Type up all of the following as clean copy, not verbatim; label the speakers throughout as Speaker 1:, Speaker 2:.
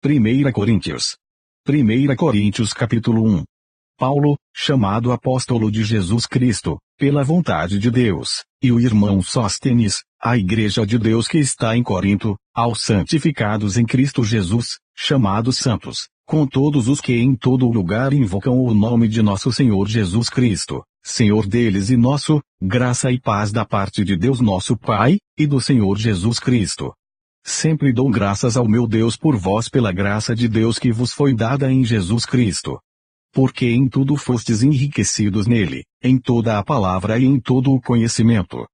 Speaker 1: 1 Coríntios. 1 Coríntios capítulo 1. Paulo, chamado apóstolo de Jesus Cristo, pela vontade de Deus, e o irmão Sóstenes, a igreja de Deus que está em Corinto, aos santificados em Cristo Jesus, chamados santos, com todos os que em todo lugar invocam o nome de nosso Senhor Jesus Cristo, Senhor deles e nosso, graça e paz da parte de Deus nosso Pai, e do Senhor Jesus Cristo. Sempre dou graças ao meu Deus por vós pela graça de Deus que vos foi dada em Jesus Cristo. Porque em tudo fostes enriquecidos nele, em toda a palavra e em todo o conhecimento.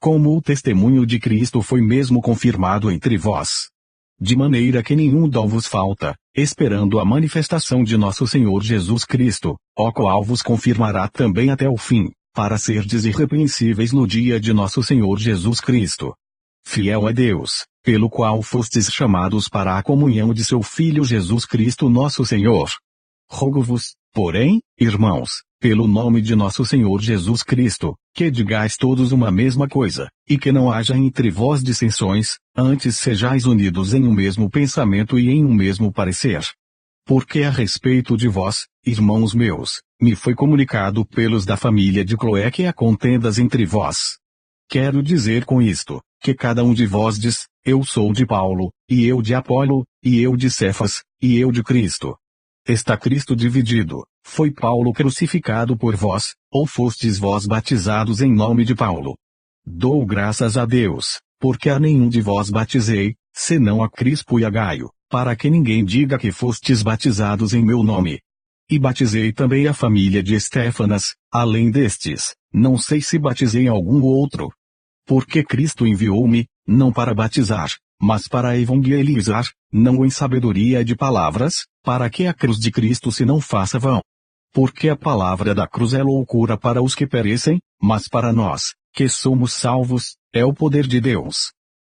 Speaker 1: Como o testemunho de Cristo foi mesmo confirmado entre vós. De maneira que nenhum dom vos falta, esperando a manifestação de nosso Senhor Jesus Cristo, o qual vos confirmará também até o fim, para serdes irrepreensíveis no dia de nosso Senhor Jesus Cristo. Fiel é Deus, pelo qual fostes chamados para a comunhão de seu Filho Jesus Cristo nosso Senhor. Rogo-vos, porém, irmãos, pelo nome de nosso Senhor Jesus Cristo, que digais todos uma mesma coisa, e que não haja entre vós dissensões, antes sejais unidos em um mesmo pensamento e em um mesmo parecer. Porque a respeito de vós, irmãos meus, me foi comunicado pelos da família de Cloé que há contendas entre vós. Quero dizer com isto, que cada um de vós diz, eu sou de Paulo, e eu de Apolo, e eu de Cefas, e eu de Cristo. Está Cristo dividido? Foi Paulo crucificado por vós, ou fostes vós batizados em nome de Paulo? Dou graças a Deus, porque a nenhum de vós batizei, senão a Crispo e a Gaio, para que ninguém diga que fostes batizados em meu nome. E batizei também a família de Estéfanas, além destes, não sei se batizei algum outro. Porque Cristo enviou-me, não para batizar, mas para evangelizar, não em sabedoria de palavras, para que a cruz de Cristo se não faça vão. Porque a palavra da cruz é loucura para os que perecem, mas para nós, que somos salvos, é o poder de Deus.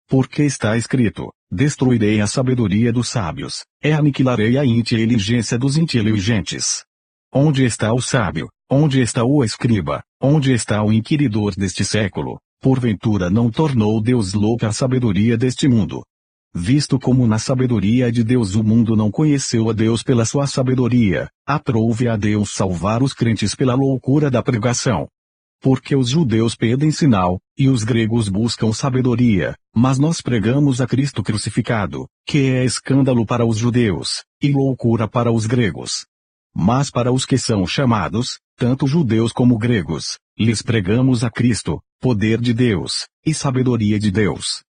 Speaker 1: Porque está escrito, destruirei a sabedoria dos sábios, aniquilarei a inteligência dos inteligentes. Onde está o sábio? Onde está o escriba? Onde está o inquiridor deste século? Porventura não tornou Deus louca a sabedoria deste mundo? Visto como na sabedoria de Deus o mundo não conheceu a Deus pela sua sabedoria, aprove a Deus salvar os crentes pela loucura da pregação. Porque os judeus pedem sinal, e os gregos buscam sabedoria, mas nós pregamos a Cristo crucificado, que é escândalo para os judeus, e loucura para os gregos. Mas para os que são chamados, tanto judeus como gregos, lhes pregamos a Cristo, poder de Deus, e sabedoria de Deus.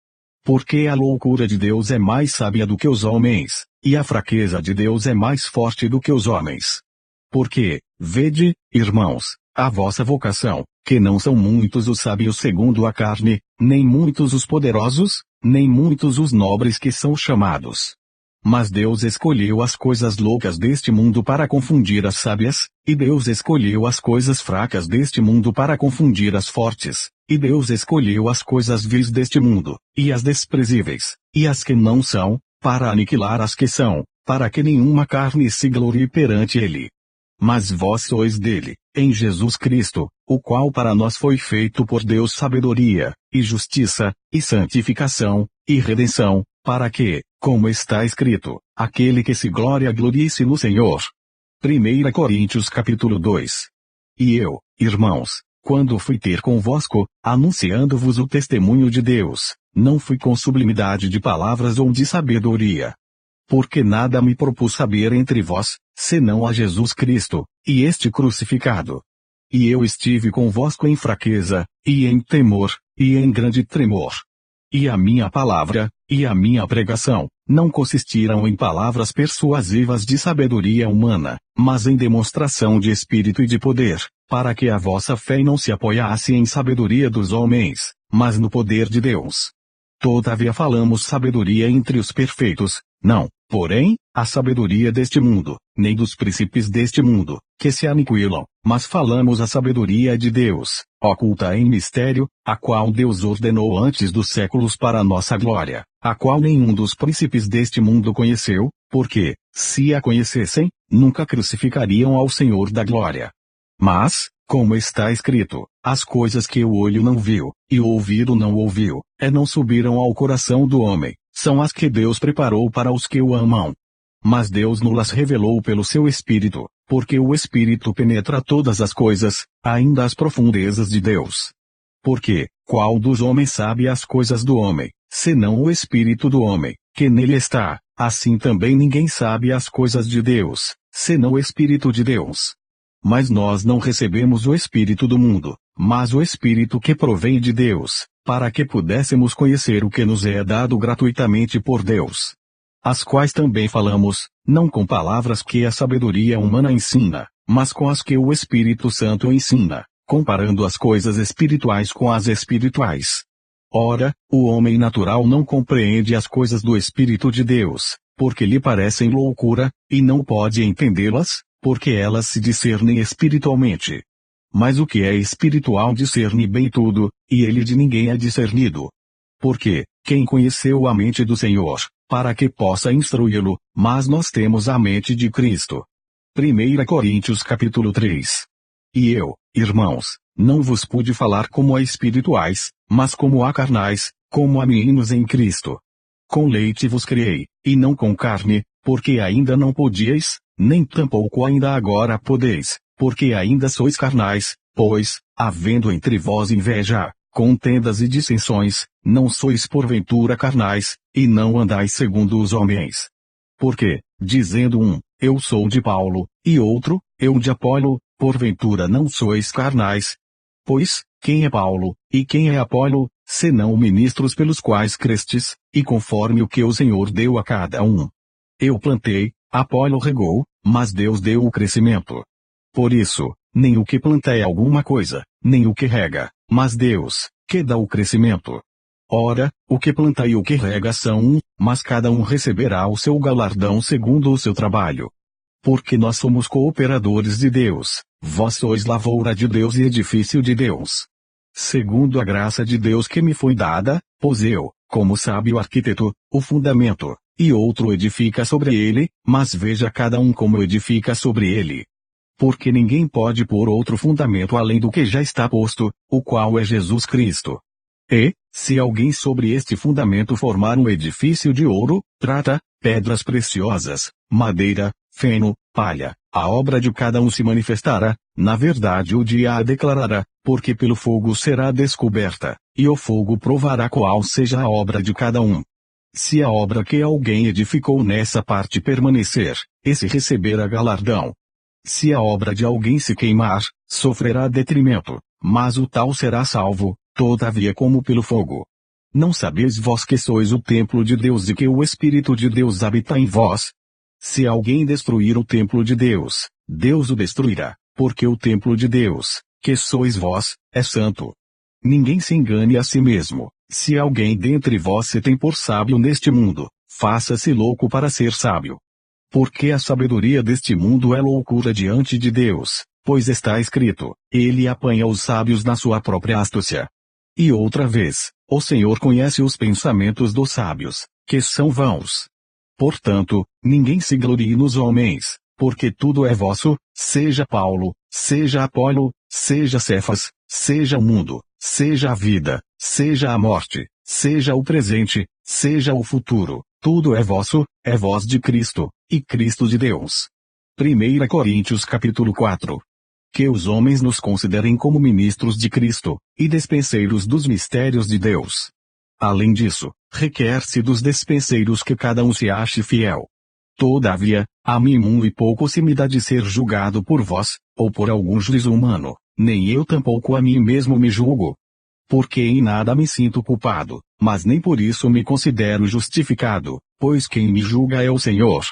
Speaker 1: Porque a loucura de Deus é mais sábia do que os homens, e a fraqueza de Deus é mais forte do que os homens. Porque, vede, irmãos, a vossa vocação, que não são muitos os sábios segundo a carne, nem muitos os poderosos, nem muitos os nobres que são chamados. Mas Deus escolheu as coisas loucas deste mundo para confundir as sábias, e Deus escolheu as coisas fracas deste mundo para confundir as fortes, e Deus escolheu as coisas vis deste mundo, e as desprezíveis, e as que não são, para aniquilar as que são, para que nenhuma carne se glorie perante ele. Mas vós sois dele, em Jesus Cristo, o qual para nós foi feito por Deus sabedoria, e justiça, e santificação, e redenção, para que, como está escrito, aquele que se glorie-se no Senhor. 1 Coríntios capítulo 2. E eu, irmãos, quando fui ter convosco, anunciando-vos o testemunho de Deus, não fui com sublimidade de palavras ou de sabedoria. Porque nada me propus saber entre vós, senão a Jesus Cristo, e este crucificado. E eu estive convosco em fraqueza, e em temor, e em grande tremor. E a minha palavra, e a minha pregação, não consistiram em palavras persuasivas de sabedoria humana, mas em demonstração de espírito e de poder, para que a vossa fé não se apoiasse em sabedoria dos homens, mas no poder de Deus. Todavia falamos sabedoria entre os perfeitos, não, porém, a sabedoria deste mundo, nem dos príncipes deste mundo, que se aniquilam, mas falamos a sabedoria de Deus, oculta em mistério, a qual Deus ordenou antes dos séculos para nossa glória, a qual nenhum dos príncipes deste mundo conheceu, porque, se a conhecessem, nunca crucificariam ao Senhor da glória. Mas, como está escrito, as coisas que o olho não viu, e o ouvido não ouviu, não subiram ao coração do homem, são as que Deus preparou para os que o amam. mas Deus nos revelou pelo seu Espírito, porque o Espírito penetra todas as coisas, ainda as profundezas de Deus. Porque, qual dos homens sabe as coisas do homem, senão o Espírito do homem, que nele está? Assim também ninguém sabe as coisas de Deus, senão o Espírito de Deus. Mas nós não recebemos o Espírito do mundo, mas o Espírito que provém de Deus, para que pudéssemos conhecer o que nos é dado gratuitamente por Deus. As quais também falamos, não com palavras que a sabedoria humana ensina, mas com as que o Espírito Santo ensina, comparando as coisas espirituais com as espirituais. Ora, o homem natural não compreende as coisas do Espírito de Deus, porque lhe parecem loucura, e não pode entendê-las, porque elas se discernem espiritualmente. Mas o que é espiritual discerne bem tudo, e ele de ninguém é discernido. Porque, quem conheceu a mente do Senhor, para que possa instruí-lo, mas nós temos a mente de Cristo. 1 Coríntios capítulo 3. E eu, irmãos, não vos pude falar como a espirituais, mas como a carnais, como a meninos em Cristo. Com leite vos criei, e não com carne, porque ainda não podíeis, nem tampouco ainda agora podeis, porque ainda sois carnais, pois, havendo entre vós inveja, contendas e dissensões, não sois porventura carnais, e não andais segundo os homens. Porque, dizendo um, eu sou de Paulo, e outro, eu de Apolo, porventura não sois carnais? Pois, quem é Paulo, e quem é Apolo, senão ministros pelos quais crestes, e conforme o que o Senhor deu a cada um? Eu plantei, Apolo regou, mas Deus deu o crescimento. Por isso, nem o que planta é alguma coisa, nem o que rega, mas Deus, que dá o crescimento. Ora, o que planta e o que rega são um, mas cada um receberá o seu galardão segundo o seu trabalho. Porque nós somos cooperadores de Deus, vós sois lavoura de Deus e edifício de Deus. Segundo a graça de Deus que me foi dada, pus eu, como sábio arquiteto, o fundamento, e outro edifica sobre ele, mas veja cada um como edifica sobre ele. Porque ninguém pode pôr outro fundamento além do que já está posto, o qual é Jesus Cristo. E, se alguém sobre este fundamento formar um edifício de ouro, prata, pedras preciosas, madeira, feno, palha, a obra de cada um se manifestará, na verdade o dia a declarará, porque pelo fogo será descoberta, e o fogo provará qual seja a obra de cada um. Se a obra que alguém edificou nessa parte permanecer, esse receberá galardão. Se a obra de alguém se queimar, sofrerá detrimento, mas o tal será salvo, todavia como pelo fogo. Não sabeis vós que sois o templo de Deus e que o Espírito de Deus habita em vós? Se alguém destruir o templo de Deus, Deus o destruirá, porque o templo de Deus, que sois vós, é santo. Ninguém se engane a si mesmo. Se alguém dentre vós se tem por sábio neste mundo, faça-se louco para ser sábio. Porque a sabedoria deste mundo é loucura diante de Deus, pois está escrito, ele apanha os sábios na sua própria astúcia. E outra vez, o Senhor conhece os pensamentos dos sábios, que são vãos. Portanto, ninguém se glorie nos homens, porque tudo é vosso, seja Paulo, seja Apolo, seja Cefas, seja o mundo, seja a vida, seja a morte, seja o presente, seja o futuro, tudo é vosso, é vós de Cristo, e Cristo de Deus. 1 Coríntios capítulo 4. Que os homens nos considerem como ministros de Cristo, e despenseiros dos mistérios de Deus. Além disso, requer-se dos despenseiros que cada um se ache fiel. Todavia, a mim muito e pouco se me dá de ser julgado por vós, ou por algum juízo humano, nem eu tampouco a mim mesmo me julgo. Porque em nada me sinto culpado, mas nem por isso me considero justificado, pois quem me julga é o Senhor.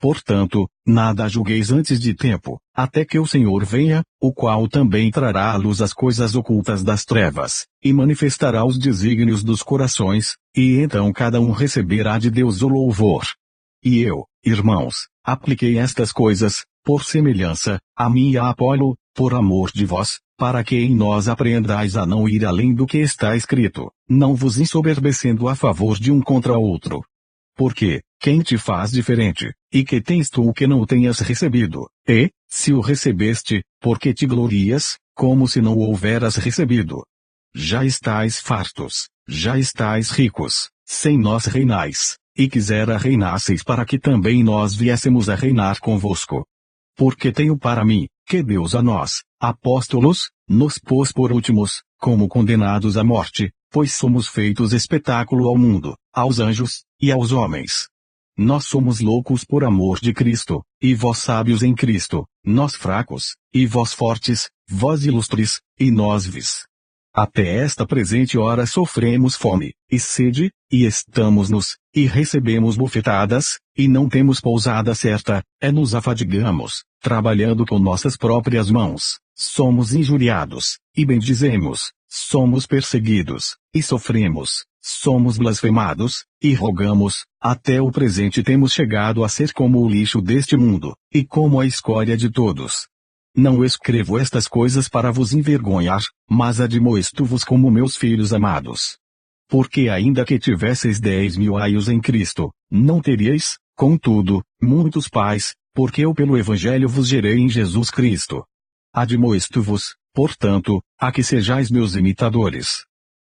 Speaker 1: Portanto, nada julgueis antes de tempo, até que o Senhor venha, o qual também trará à luz as coisas ocultas das trevas, e manifestará os desígnios dos corações, e então cada um receberá de Deus o louvor. E eu, irmãos, apliquei estas coisas, por semelhança, a mim e a Apolo, por amor de vós, para que em nós aprendais a não ir além do que está escrito, não vos ensoberbecendo a favor de um contra outro. Porque, quem te faz diferente, e que tens tu o que não tenhas recebido, e, se o recebeste, porque te glorias, como se não o houveras recebido? Já estais fartos, já estais ricos, sem nós reinais, e quisera reinasseis para que também nós viéssemos a reinar convosco. Porque tenho para mim, que Deus a nós, apóstolos, nos pôs por últimos, como condenados à morte, pois somos feitos espetáculo ao mundo, aos anjos, e aos homens. Nós somos loucos por amor de Cristo, e vós sábios em Cristo, nós fracos, e vós fortes, vós ilustres, e nós vis. Até esta presente hora sofremos fome, e sede, e estamos nus, e recebemos bofetadas, e não temos pousada certa, nos afadigamos, trabalhando com nossas próprias mãos, somos injuriados, e bendizemos, somos perseguidos, e sofremos, somos blasfemados, e rogamos, até o presente temos chegado a ser como o lixo deste mundo, e como a escória de todos. Não escrevo estas coisas para vos envergonhar, mas admoesto-vos como meus filhos amados. Porque ainda que tivesseis 10.000 aios em Cristo, não teríeis, contudo, muitos pais, porque eu pelo Evangelho vos gerei em Jesus Cristo. Admoesto-vos, portanto, a que sejais meus imitadores.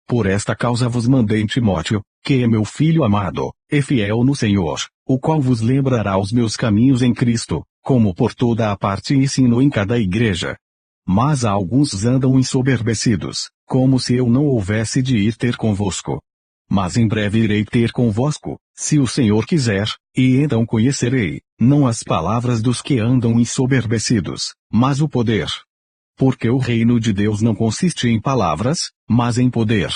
Speaker 1: Por esta causa vos mandei Timóteo, que é meu filho amado, e fiel no Senhor, o qual vos lembrará os meus caminhos em Cristo, como por toda a parte ensino em cada igreja. Mas alguns andam ensoberbecidos, como se eu não houvesse de ir ter convosco. Mas em breve irei ter convosco, se o Senhor quiser, e então conhecerei, não as palavras dos que andam ensoberbecidos, mas o poder. Porque o reino de Deus não consiste em palavras, mas em poder.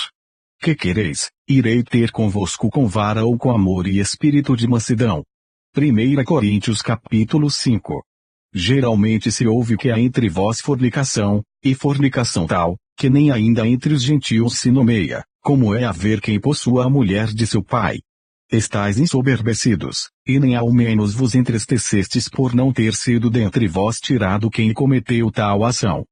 Speaker 1: Que quereis? Irei ter convosco com vara ou com amor e espírito de mansidão. 1 Coríntios capítulo 5. Geralmente se ouve que há entre vós fornicação, e fornicação tal, que nem ainda entre os gentios se nomeia, como é haver quem possua a mulher de seu pai. Estais ensoberbecidos, e nem ao menos vos entristecestes por não ter sido dentre vós tirado quem cometeu tal ação.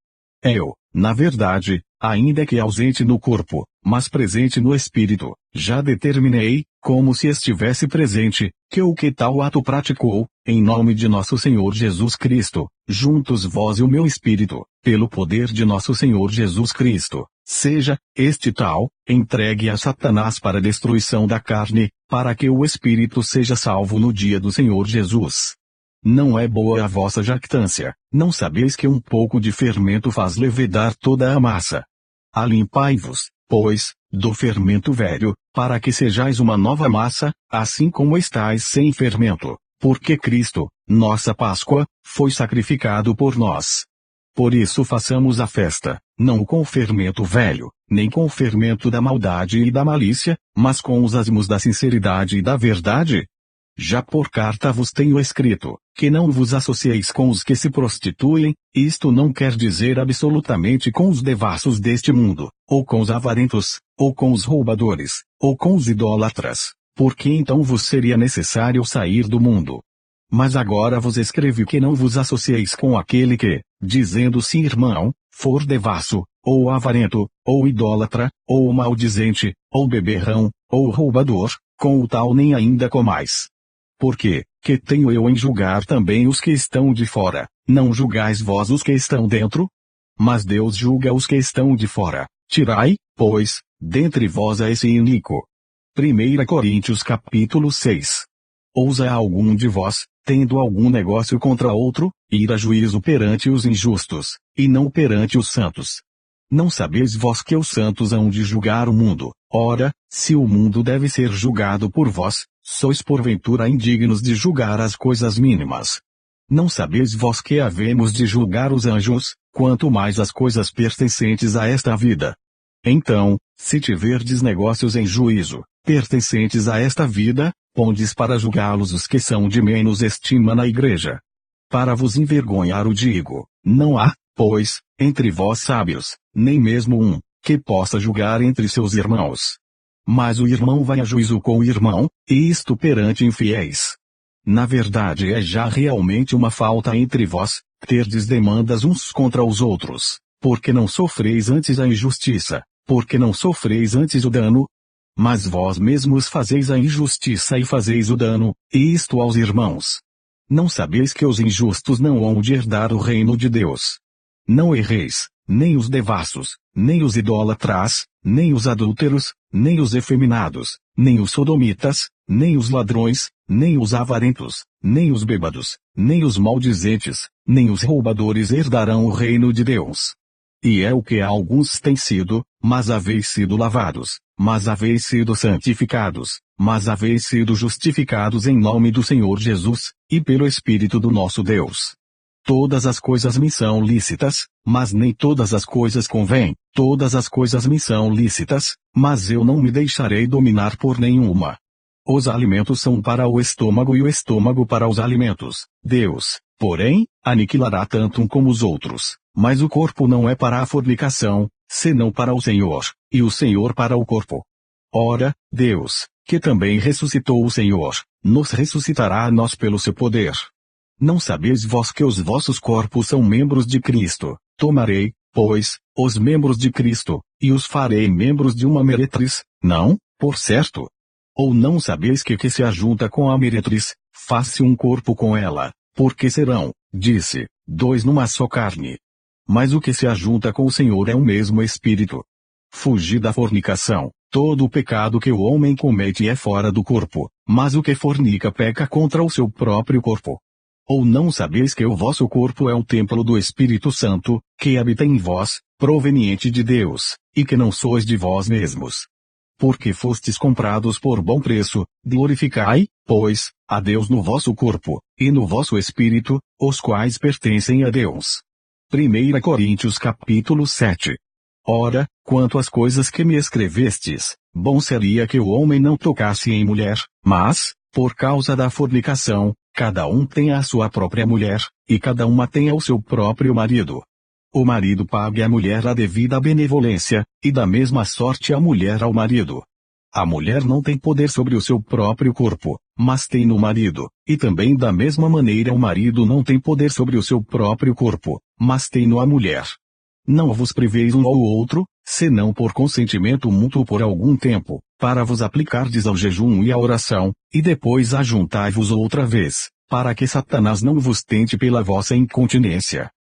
Speaker 1: Eu, na verdade, ainda que ausente no corpo, mas presente no espírito, já determinei, como se estivesse presente, que o que tal ato praticou, em nome de nosso Senhor Jesus Cristo, juntos vós e o meu espírito, pelo poder de nosso Senhor Jesus Cristo, seja, este tal, entregue a Satanás para a destruição da carne, para que o espírito seja salvo no dia do Senhor Jesus. Não é boa a vossa jactância, não sabeis que um pouco de fermento faz levedar toda a massa. Alimpai-vos, pois, do fermento velho, para que sejais uma nova massa, assim como estáis sem fermento, porque Cristo, nossa Páscoa, foi sacrificado por nós. Por isso façamos a festa, não com o fermento velho, nem com o fermento da maldade e da malícia, mas com os asmos da sinceridade e da verdade. Já por carta vos tenho escrito, que não vos associeis com os que se prostituem, isto não quer dizer absolutamente com os devassos deste mundo, ou com os avarentos, ou com os roubadores, ou com os idólatras, porque então vos seria necessário sair do mundo. Mas agora vos escrevo que não vos associeis com aquele que, dizendo-se irmão, for devasso, ou avarento, ou idólatra, ou maldizente, ou beberrão, ou roubador, com o tal nem ainda comais. Porque, que tenho eu em julgar também os que estão de fora, não julgais vós os que estão dentro? Mas Deus julga os que estão de fora. Tirai, pois, dentre vós a esse iníquo. 1 Coríntios capítulo 6. Ousa algum de vós, tendo algum negócio contra outro, ir a juízo perante os injustos, e não perante os santos. Não sabeis vós que os santos hão de julgar o mundo? Ora, se o mundo deve ser julgado por vós, sois porventura indignos de julgar as coisas mínimas. Não sabeis vós que havemos de julgar os anjos, quanto mais as coisas pertencentes a esta vida? Então, se tiverdes negócios em juízo, pertencentes a esta vida, pondes para julgá-los os que são de menos estima na igreja. Para vos envergonhar o digo, não há, pois, entre vós sábios, nem mesmo um, que possa julgar entre seus irmãos. Mas o irmão vai a juízo com o irmão, e isto perante infiéis. Na verdade é já realmente uma falta entre vós, terdes demandas uns contra os outros, porque não sofreis antes a injustiça, porque não sofreis antes o dano. Mas vós mesmos fazeis a injustiça e fazeis o dano, e isto aos irmãos. Não sabeis que os injustos não hão de herdar o reino de Deus? Não erreis, nem os devassos, nem os idólatras, nem os adúlteros, nem os efeminados, nem os sodomitas, nem os ladrões, nem os avarentos, nem os bêbados, nem os maldizentes, nem os roubadores herdarão o reino de Deus. E é o que alguns têm sido, mas haveis sido lavados, mas haveis sido santificados, mas haveis sido justificados em nome do Senhor Jesus, e pelo Espírito do nosso Deus. Todas as coisas me são lícitas, mas nem todas as coisas convêm, todas as coisas me são lícitas, mas eu não me deixarei dominar por nenhuma. Os alimentos são para o estômago e o estômago para os alimentos. Deus, porém, aniquilará tanto um como os outros. Mas o corpo não é para a fornicação, senão para o Senhor, e o Senhor para o corpo. Ora, Deus, que também ressuscitou o Senhor, nos ressuscitará a nós pelo seu poder. Não sabeis vós que os vossos corpos são membros de Cristo? Tomarei, pois, os membros de Cristo, e os farei membros de uma meretriz? Não, por certo. Ou não sabeis que se ajunta com a meretriz, faz-se um corpo com ela, porque serão, disse, dois numa só carne. Mas o que se ajunta com o Senhor é o mesmo Espírito. Fugi da fornicação. Todo o pecado que o homem comete é fora do corpo, mas o que fornica peca contra o seu próprio corpo. Ou não sabeis que o vosso corpo é o templo do Espírito Santo, que habita em vós, proveniente de Deus, e que não sois de vós mesmos? Porque fostes comprados por bom preço, glorificai, pois, a Deus no vosso corpo, e no vosso espírito, os quais pertencem a Deus. 1 Coríntios capítulo 7. Ora, quanto às coisas que me escrevestes, bom seria que o homem não tocasse em mulher, mas, por causa da fornicação, cada um tenha a sua própria mulher, e cada uma tenha o seu próprio marido. O marido pague à mulher a devida benevolência, e da mesma sorte a mulher ao marido. A mulher não tem poder sobre o seu próprio corpo, mas tem no marido, e também da mesma maneira o marido não tem poder sobre o seu próprio corpo, mas tem no a mulher. Não vos priveis um ao outro, senão por consentimento mútuo por algum tempo, para vos aplicardes ao jejum e à oração, e depois ajuntai-vos outra vez, para que Satanás não vos tente pela vossa incontinência.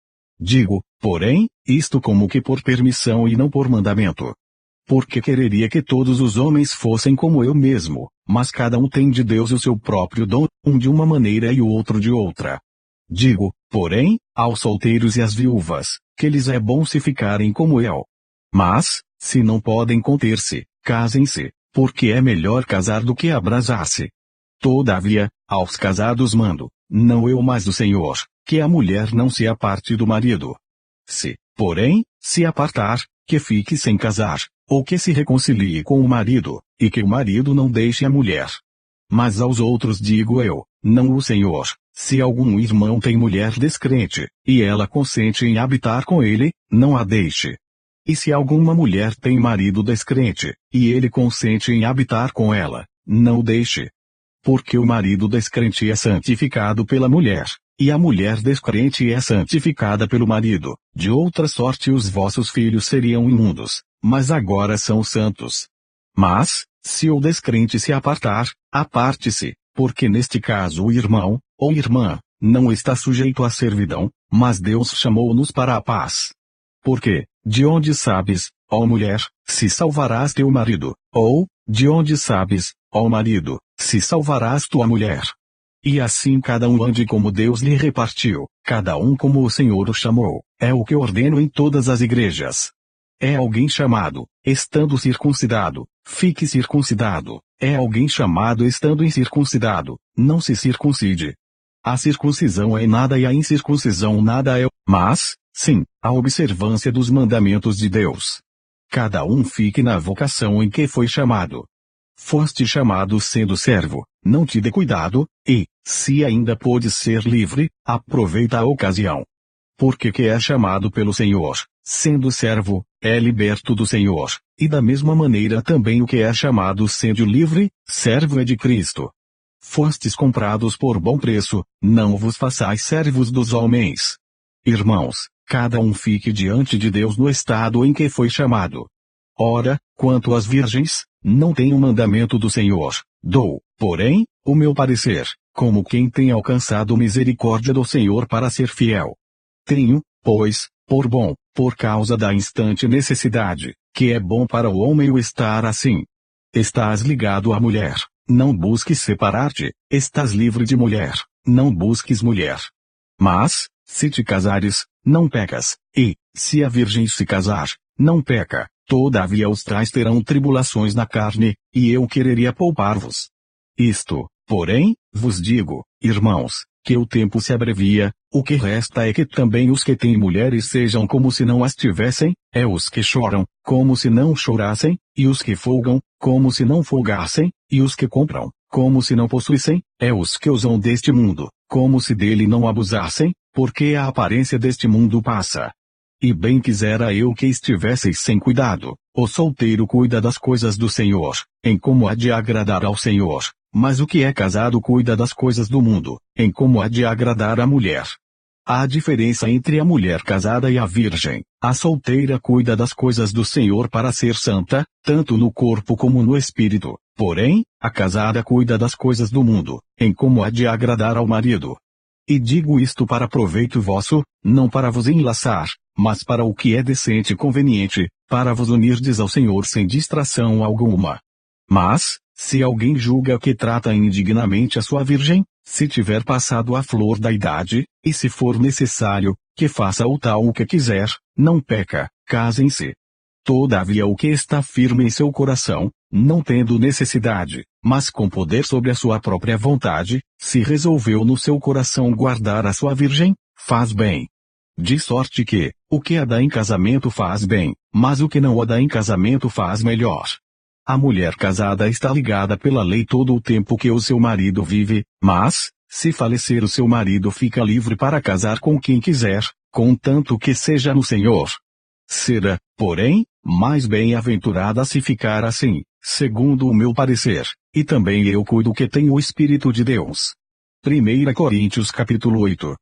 Speaker 1: Digo, porém, isto como que por permissão e não por mandamento. Porque quereria que todos os homens fossem como eu mesmo, mas cada um tem de Deus o seu próprio dom, um de uma maneira e o outro de outra. Digo, porém, aos solteiros e às viúvas, que lhes é bom se ficarem como eu. Mas, se não podem conter-se, casem-se, porque é melhor casar do que abrasar-se. Todavia, aos casados mando, não eu mas o Senhor, que a mulher não se aparte do marido. Se, porém, se apartar, que fique sem casar, ou que se reconcilie com o marido, e que o marido não deixe a mulher. Mas aos outros digo eu, não o Senhor, se algum irmão tem mulher descrente, e ela consente em habitar com ele, não a deixe. E se alguma mulher tem marido descrente, e ele consente em habitar com ela, não o deixe. Porque o marido descrente é santificado pela mulher, e a mulher descrente é santificada pelo marido, de outra sorte os vossos filhos seriam imundos, mas agora são santos. Mas, se o descrente se apartar, aparte-se, porque neste caso o irmão, ou irmã, não está sujeito à servidão, mas Deus chamou-nos para a paz. Porque, de onde sabes, ó mulher, se salvarás teu marido, ou, de onde sabes, ó marido, se salvarás tua mulher? E assim cada um ande como Deus lhe repartiu, cada um como o Senhor o chamou, é o que ordeno em todas as igrejas. É alguém chamado, estando circuncidado, fique circuncidado, é alguém chamado estando incircuncidado, não se circuncide. A circuncisão é nada e a incircuncisão nada é, mas, sim, a observância dos mandamentos de Deus. Cada um fique na vocação em que foi chamado. Foste chamado sendo servo, não te dê cuidado, e, se ainda podes ser livre, aproveita a ocasião. Porque que é chamado pelo Senhor, sendo servo, é liberto do Senhor, e da mesma maneira também o que é chamado sendo livre, servo é de Cristo. Fostes comprados por bom preço, não vos façais servos dos homens. Irmãos, cada um fique diante de Deus no estado em que foi chamado. Ora, quanto às virgens, não tenho mandamento do Senhor, dou, porém, o meu parecer, como quem tem alcançado misericórdia do Senhor para ser fiel. Tenho, pois, por bom, por causa da instante necessidade, que é bom para o homem o estar assim. Estás ligado à mulher, não busques separar-te, estás livre de mulher, não busques mulher. Mas, se te casares, não pecas, e, se a virgem se casar, não peca. Todavia os tais terão tribulações na carne, e eu quereria poupar-vos. Isto, porém, vos digo, irmãos, que o tempo se abrevia, o que resta é que também os que têm mulheres sejam como se não as tivessem, os que choram, como se não chorassem, e os que folgam, como se não folgassem, e os que compram, como se não possuíssem, os que usam deste mundo, como se dele não abusassem, porque a aparência deste mundo passa. E bem quisera eu que estivesseis sem cuidado. O solteiro cuida das coisas do Senhor, em como há de agradar ao Senhor, mas o que é casado cuida das coisas do mundo, em como há de agradar à mulher. Há diferença entre a mulher casada e a virgem. A solteira cuida das coisas do Senhor para ser santa, tanto no corpo como no espírito, porém, a casada cuida das coisas do mundo, em como há de agradar ao marido. E digo isto para proveito vosso, não para vos enlaçar, mas para o que é decente e conveniente, para vos unirdes ao Senhor sem distração alguma. Mas, se alguém julga que trata indignamente a sua virgem, se tiver passado a flor da idade, e se for necessário, que faça o tal o que quiser, não peca, casem-se. Todavia o que está firme em seu coração, não tendo necessidade, mas com poder sobre a sua própria vontade, se resolveu no seu coração guardar a sua virgem, faz bem. De sorte que, o que a dá em casamento faz bem, mas o que não a dá em casamento faz melhor. A mulher casada está ligada pela lei todo o tempo que o seu marido vive, mas, se falecer o seu marido fica livre para casar com quem quiser, contanto que seja no Senhor. Será, porém, mais bem-aventurada se ficar assim, segundo o meu parecer, e também eu cuido que tenho o Espírito de Deus. 1 Coríntios capítulo 8.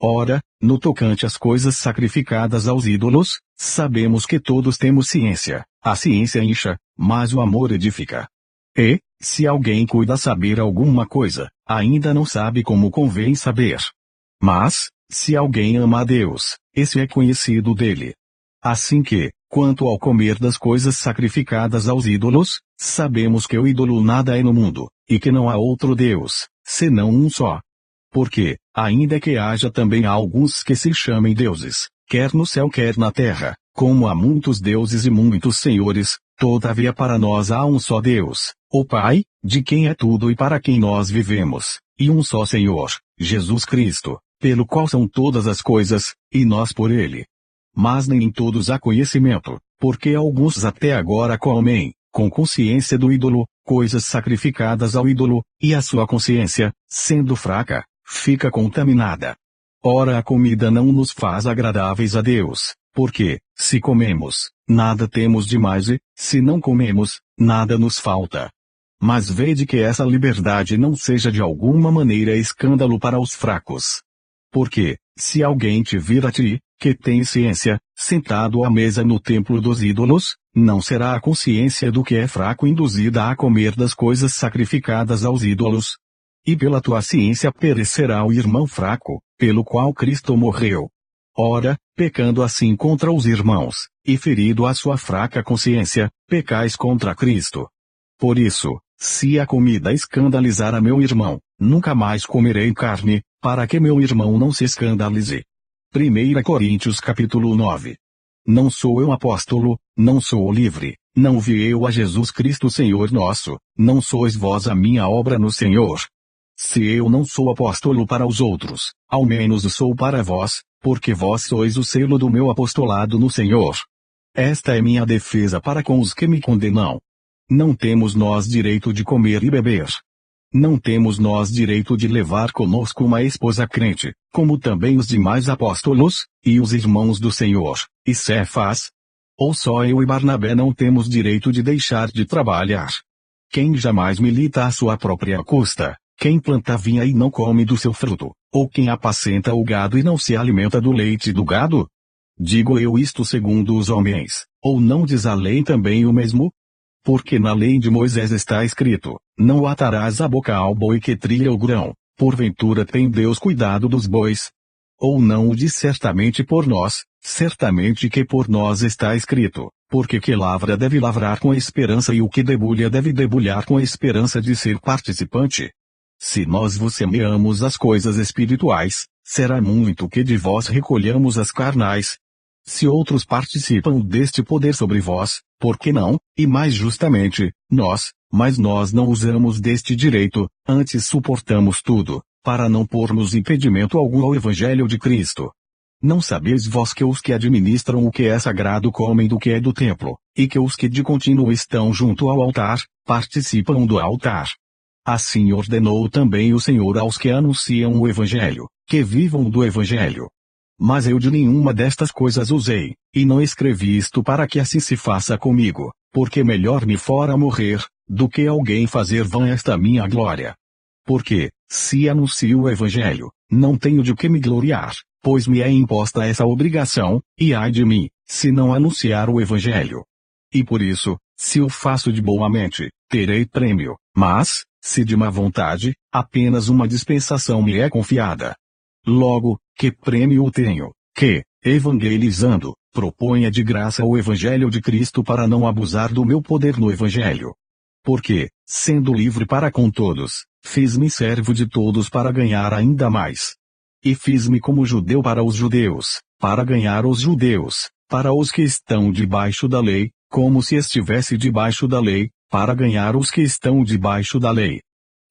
Speaker 1: Ora, no tocante às coisas sacrificadas aos ídolos, sabemos que todos temos ciência. A ciência incha, mas o amor edifica. E, se alguém cuida saber alguma coisa, ainda não sabe como convém saber. Mas, se alguém ama a Deus, esse é conhecido dele. Assim que, quanto ao comer das coisas sacrificadas aos ídolos, sabemos que o ídolo nada é no mundo, e que não há outro Deus, senão um só. Porque, ainda que haja também alguns que se chamem deuses, quer no céu quer na terra, como há muitos deuses e muitos senhores, todavia para nós há um só Deus, o Pai, de quem é tudo e para quem nós vivemos, e um só Senhor, Jesus Cristo, pelo qual são todas as coisas, e nós por ele. Mas nem em todos há conhecimento, porque alguns até agora comem, com consciência do ídolo, coisas sacrificadas ao ídolo, e a sua consciência, sendo fraca, fica contaminada. Ora, a comida não nos faz agradáveis a Deus, porque, se comemos, nada temos demais e, se não comemos, nada nos falta. Mas vede que essa liberdade não seja de alguma maneira escândalo para os fracos. Porque, se alguém te vir a ti, que tem ciência, sentado à mesa no templo dos ídolos, não será a consciência do que é fraco induzida a comer das coisas sacrificadas aos ídolos. E pela tua ciência perecerá o irmão fraco, pelo qual Cristo morreu. Ora, pecando assim contra os irmãos, e ferido a sua fraca consciência, pecais contra Cristo. Por isso, se a comida escandalizar a meu irmão, nunca mais comerei carne, para que meu irmão não se escandalize. 1 Coríntios capítulo 9. Não sou eu apóstolo, não sou livre, não vi eu a Jesus Cristo Senhor nosso, não sois vós a minha obra no Senhor. Se eu não sou apóstolo para os outros, ao menos o sou para vós, porque vós sois o selo do meu apostolado no Senhor. Esta é minha defesa para com os que me condenam. Não temos nós direito de comer e beber. Não temos nós direito de levar conosco uma esposa crente, como também os demais apóstolos, e os irmãos do Senhor, e Cefas? Ou só eu e Barnabé não temos direito de deixar de trabalhar? Quem jamais milita à sua própria custa? Quem planta vinha e não come do seu fruto? Ou quem apacenta o gado e não se alimenta do leite do gado? Digo eu isto segundo os homens, ou não diz a lei também o mesmo? Porque na lei de Moisés está escrito, não atarás a boca ao boi que trilha o grão, porventura tem Deus cuidado dos bois? Ou não o diz certamente por nós, Certamente que por nós está escrito, porque que lavra deve lavrar com a esperança e o que debulha deve debulhar com a esperança de ser participante. Se nós vos semeamos as coisas espirituais, será muito que de vós recolhamos as carnais. Se outros participam deste poder sobre vós, por que não, e mais justamente, mas nós não usamos deste direito, antes suportamos tudo, para não pormos impedimento algum ao Evangelho de Cristo. Não sabeis vós que os que administram o que é sagrado comem do que é do templo, e que os que de contínuo estão junto ao altar, participam do altar. Assim ordenou também o Senhor aos que anunciam o Evangelho, que vivam do Evangelho. Mas eu de nenhuma destas coisas usei, e não escrevi isto para que assim se faça comigo, porque melhor me fora morrer, do que alguém fazer vã esta minha glória. Porque, se anuncio o Evangelho, não tenho de que me gloriar, pois me é imposta essa obrigação, e ai de mim, se não anunciar o Evangelho. E por isso, se o faço de boa mente, terei prêmio, mas, se de má vontade, apenas uma dispensação me é confiada. Logo, que prêmio tenho, que, evangelizando, proponha de graça o Evangelho de Cristo para não abusar do meu poder no Evangelho. Porque, sendo livre para com todos, fiz-me servo de todos para ganhar ainda mais. E fiz-me como judeu para os judeus, para ganhar os judeus, para os que estão debaixo da lei, como se estivesse debaixo da lei, para ganhar os que estão debaixo da lei.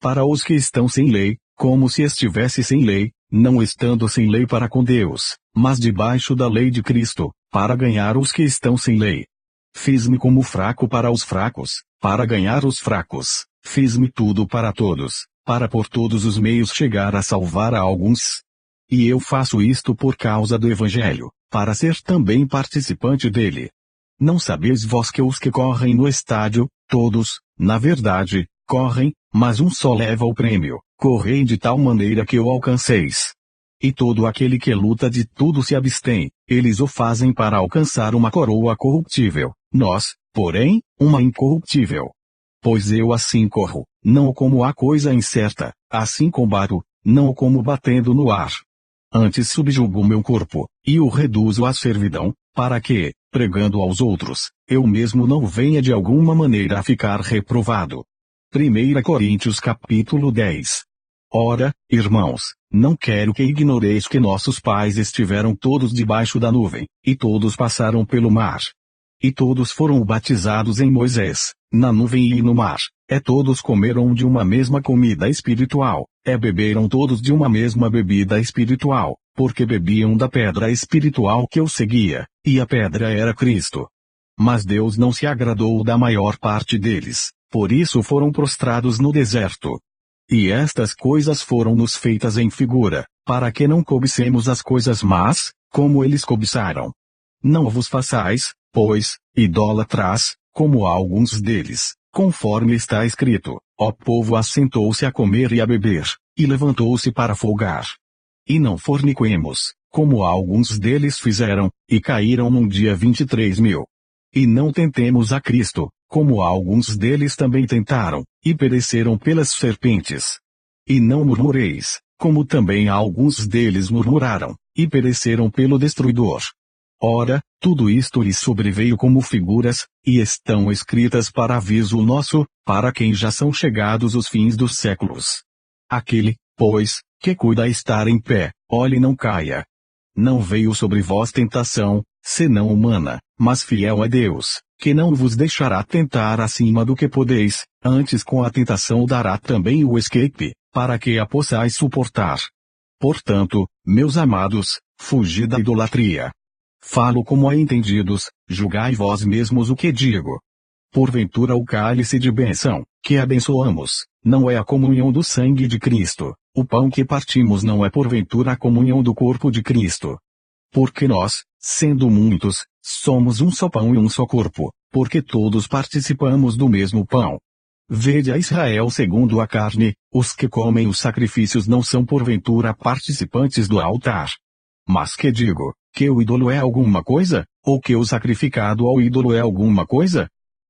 Speaker 1: Para os que estão sem lei, como se estivesse sem lei, não estando sem lei para com Deus, mas debaixo da lei de Cristo, para ganhar os que estão sem lei. Fiz-me como fraco para os fracos, para ganhar os fracos, fiz-me tudo para todos, para por todos os meios chegar a salvar a alguns. E eu faço isto por causa do Evangelho, para ser também participante dele. Não sabeis vós que os que correm no estádio, todos, na verdade, correm, mas um só leva o prêmio, correi de tal maneira que o alcanceis. E todo aquele que luta de tudo se abstém, eles o fazem para alcançar uma coroa corruptível, nós, porém, uma incorruptível. Pois eu assim corro, não como a coisa incerta, assim combato, não como batendo no ar. Antes subjugo o meu corpo, e o reduzo à servidão, para que, pregando aos outros, eu mesmo não venha de alguma maneira a ficar reprovado. 1 Coríntios capítulo 10. Ora, irmãos, não quero que ignoreis que nossos pais estiveram todos debaixo da nuvem, e todos passaram pelo mar. E todos foram batizados em Moisés, na nuvem e no mar, todos comeram de uma mesma comida espiritual, beberam todos de uma mesma bebida espiritual, porque bebiam da pedra espiritual que os seguia, e a pedra era Cristo. Mas Deus não se agradou da maior parte deles, por isso foram prostrados no deserto. E estas coisas foram-nos feitas em figura, para que não cobicemos as coisas más, como eles cobiçaram. Não vos façais, pois, idólatras, como alguns deles, conforme está escrito, ó povo assentou-se a comer e a beber, e levantou-se para folgar. E não forniquemos, como alguns deles fizeram, e caíram num dia 23.000. E não tentemos a Cristo, como alguns deles também tentaram, e pereceram pelas serpentes. E não murmureis, como também alguns deles murmuraram, e pereceram pelo destruidor. Ora, tudo isto lhes sobreveio como figuras, e estão escritas para aviso nosso, para quem já são chegados os fins dos séculos. Aquele, pois, que cuida estar em pé, olhe não caia. Não veio sobre vós tentação, senão humana, mas fiel a Deus, que não vos deixará tentar acima do que podeis, antes com a tentação dará também o escape, para que a possais suportar. Portanto, meus amados, fugi da idolatria. Falo como a entendidos, julgai vós mesmos o que digo. Porventura o cálice de bênção, que abençoamos, não é a comunhão do sangue de Cristo, o pão que partimos não é porventura a comunhão do corpo de Cristo. Porque nós, sendo muitos, somos um só pão e um só corpo, porque todos participamos do mesmo pão. Vede a Israel segundo a carne, os que comem os sacrifícios não são porventura participantes do altar. Mas que digo, que o ídolo é alguma coisa, ou que o sacrificado ao ídolo é alguma coisa?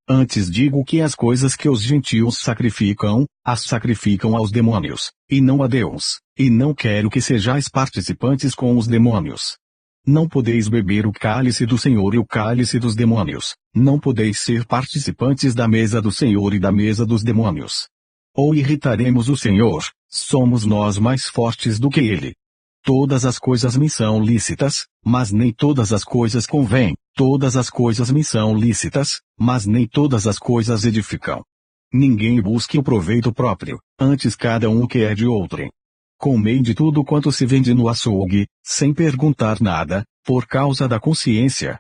Speaker 1: Antes digo que as coisas que os gentios sacrificam, as sacrificam aos demônios, e não a Deus, e não quero que sejais participantes com os demônios. Não podeis beber o cálice do Senhor e o cálice dos demônios, não podeis ser participantes da mesa do Senhor e da mesa dos demônios. Ou irritaremos o Senhor, somos nós mais fortes do que ele. Todas as coisas me são lícitas, mas nem todas as coisas convêm, todas as coisas me são lícitas, mas nem todas as coisas edificam. Ninguém busque o proveito próprio, antes cada um o que é de outrem. Comei de tudo quanto se vende no açougue, sem perguntar nada, por causa da consciência.